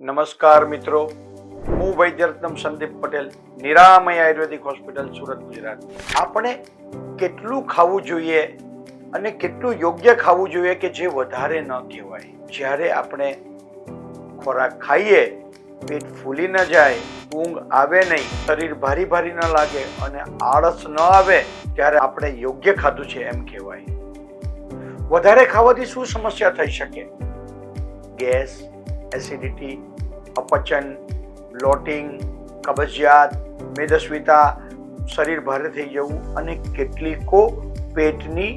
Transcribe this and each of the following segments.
નમસ્કાર મિત્રો, હું વૈદ્યરત્નમ સંદીપ પટેલ, નિરામય આયુર્વેદિક હોસ્પિટલ, સુરત, ગુજરાત. આપણે કેટલું ખાવું જોઈએ અને કેટલું યોગ્ય ખાવું જોઈએ કે જે વધારે ન કહેવાય. જ્યારે આપણે ખોરાક ખાઈએ, પેટ ફૂલી ન જાય, ઊંઘ આવે નહીં, શરીર ભારી ભારી ન લાગે અને આળસ ન આવે, ત્યારે આપણે યોગ્ય ખાધું છે એમ કહેવાય. વધારે ખાવાથી શું સમસ્યા થઈ શકે? ગેસ, એસિડિટી, અપચન, બ્લોટિંગ, કબજિયાત, મેદસ્વીતા, શરીર ભારે થઈ જવું અને કેટલીકો પેટની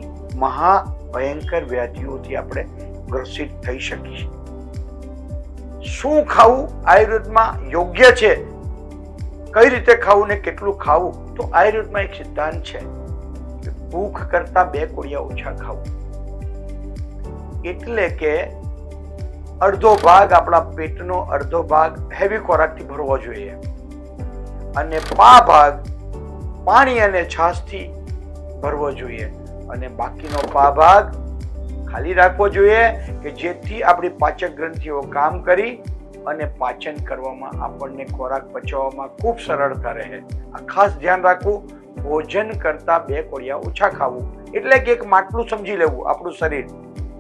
મહાભયંકર વ્યાધિઓથી આપણે ગ્રસિત થઈ શકીએ. શું ખાવું આયુર્વેદમાં યોગ્ય છે, કઈ રીતે ખાવું ને કેટલું ખાવું? તો આયુર્વેદમાં એક સિદ્ધાંત છે કે ભૂખ કરતા 2 કોળિયા ઓછા ખાવું. એટલે કે અડધો ભાગ, આપણા પેટનો અડધો ભાગ હેવી ખોરાકથી ભરવો જોઈએ અને ભાગ પાણી અને છાશથી ભરવો જોઈએ અને બાકીનો ભાગ ખાલી રાખવો જોઈએ કે જેથી આપણી પાચક ગ્રંથિઓ કામ કરી અને પાચન કરવામાં, આપણને ખોરાક પચવામાં ખૂબ સરળતા રહે. આ ખાસ ધ્યાન રાખવું. ભોજન કરતા 2 કોળિયા ઓછા ખાવું એટલે કે એક માટલું સમજી લેવું આપણું શરીર.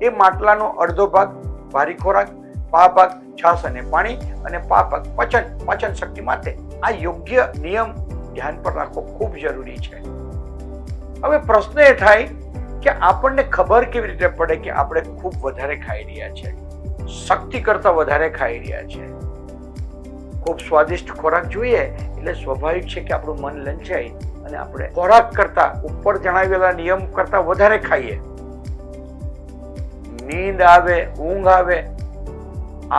એ માટલાનો અડધો ભાગ ભારી ખોરાક, ભાગ છાશ અને પાણી અને ભાગ પાચન શક્તિ માટે. આ યોગ્ય નિયમ ધ્યાન પર રાખવો ખૂબ જરૂરી છે. હવે પ્રશ્ન એ થાય કે આપણને ખબર કેવી રીતે પડે કે આપણે ખૂબ વધારે ખાઈ રહ્યા છે, શક્તિ કરતા વધારે ખાઈ રહ્યા છે? ખૂબ સ્વાદિષ્ટ ખોરાક જોઈએ એટલે સ્વાભાવિક છે કે આપણું મન લંચાય અને આપણે ખોરાક કરતા, ઉપર જણાવેલા નિયમ કરતા વધારે ખાઈએ. નીંદ આવે, ઊંઘ આવે,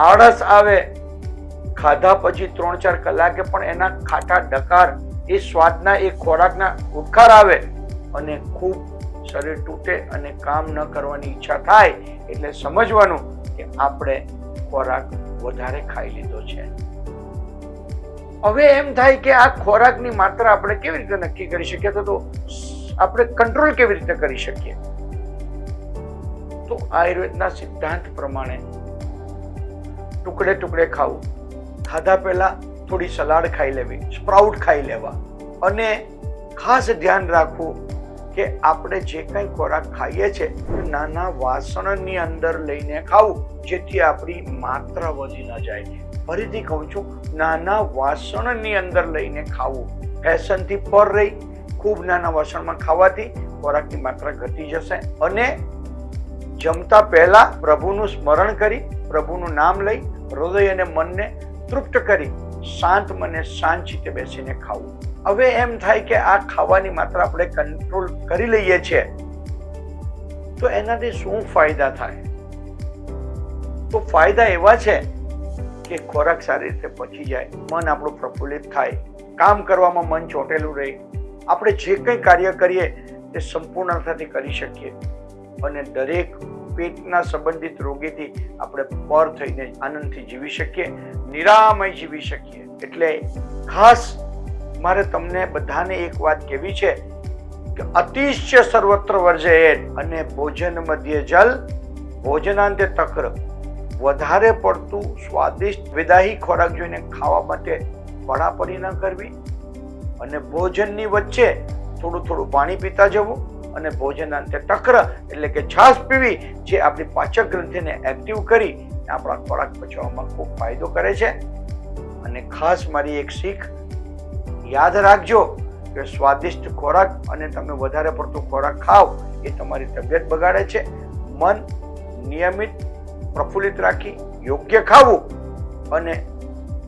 આળસ આવે, ખાધા પછી 3-4 કલાકે પણ એના ખાટા ડકાર, એ સ્વાદના, એ ખોરાકના ઉડકાર આવે અને ખૂબ શરીર તૂટે અને કામ ન કરવાની ઈચ્છા થાય એટલે સમજવાનું કે આપણે ખોરાક વધારે ખાઈ લીધો છે. હવે એમ થાય કે આ ખોરાકની માત્રા આપણે કેવી રીતે નક્કી કરી શકીએ? તો આપણે કંટ્રોલ કેવી રીતે કરી શકીએ? તો આયુર્વેદના સિદ્ધાંત પ્રમાણે ટુકડે ખાવું. ખાધા પહેલા થોડી સલાડ ખાઈ લેવી, સ્પ્રાઉટ ખાઈ લેવા અને ખાસ ધ્યાન રાખવું કે આપણે જે કંઈ ખોરાક ખાઈએ છીએ નાના વાસણની અંદર લઈને ખાવું જેથી આપણી માત્રા વધી ન જાય. ફરીથી કહું છું, નાના વાસણની અંદર લઈને ખાવું. ફેશનથી પર રહી ખૂબ નાના વાસણમાં ખાવાથી ખોરાકની માત્રા ઘટી જશે અને જમતા પહેલા પ્રભુનું સ્મરણ કરી, પ્રભુનું નામ લઈ, હૃદય અને મનને તૃપ્ત કરી શાંત મને શાંત ચિત્તે બેસીને ખાવું. હવે એમ થાય કે આ ખાવાની માત્રા આપણે કંટ્રોલ કરી લઈએ છીએ તો એનાથી શું ફાયદા થાય? તો ફાયદા એવા છે કે ખોરાક સારી રીતે પચી જાય, મન આપણું પ્રફુલ્લિત થાય, કામ કરવામાં મન ચોંટેલું રહે, આપણે જે કંઈ કાર્ય કરીએ તે સંપૂર્ણતાથી કરી શકીએ અને દરેક પેટના સંબંધિત રોગીથી આપણે પર થઈને આનંદથી જીવી શકીએ, નિરામય જીવી શકીએ. એટલે ખાસ મારે તમને બધાને એક વાત કહેવી છે કે અતિશ્ય સર્વત્ર વર્જયેત અને ભોજન મધ્ય જલ ભોજનાંતે તક્ર. વધારે પડતું સ્વાદિષ્ટ વિદાહી ખોરાક જોઈને ખાવા માટે પડાપડી ન કરવી અને ભોજનની વચ્ચે થોડું પાણી પીતા જવું અને ભોજનાંતે તક્ર એટલે કે છાશ પીવી જે આપણી પાચક ગ્રંથિને એક્ટિવ કરી આપણા ખોરાક પચવામાં ખૂબ ફાયદો કરે છે. અને ખાસ મારી એક શીખ યાદ રાખજો કે સ્વાદિષ્ટ ખોરાક અને તમે વધારે પડતો ખોરાક ખાઓ એ તમારી તબિયત બગાડે છે. મન નિયમિત પ્રફુલ્લિત રાખી યોગ્ય ખાવું અને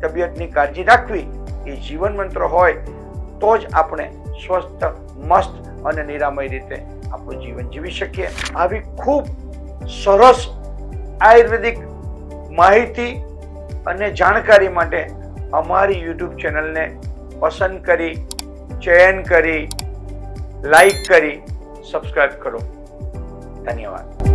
તબિયતની કાળજી રાખવી એ જીવન મંત્ર હોય તો જ આપણે સ્વસ્થ, મસ્ત અને નિરામય રીતે આપણું જીવન જીવી શકીએ. આવી ખૂબ સરસ આયુર્વેદિક માહિતી અને જાણકારી માટે અમારી YouTube ચેનલને પસંદ કરી, ચયન કરી, લાઈક કરી, સબસ્ક્રાઇબ કરો. ધન્યવાદ.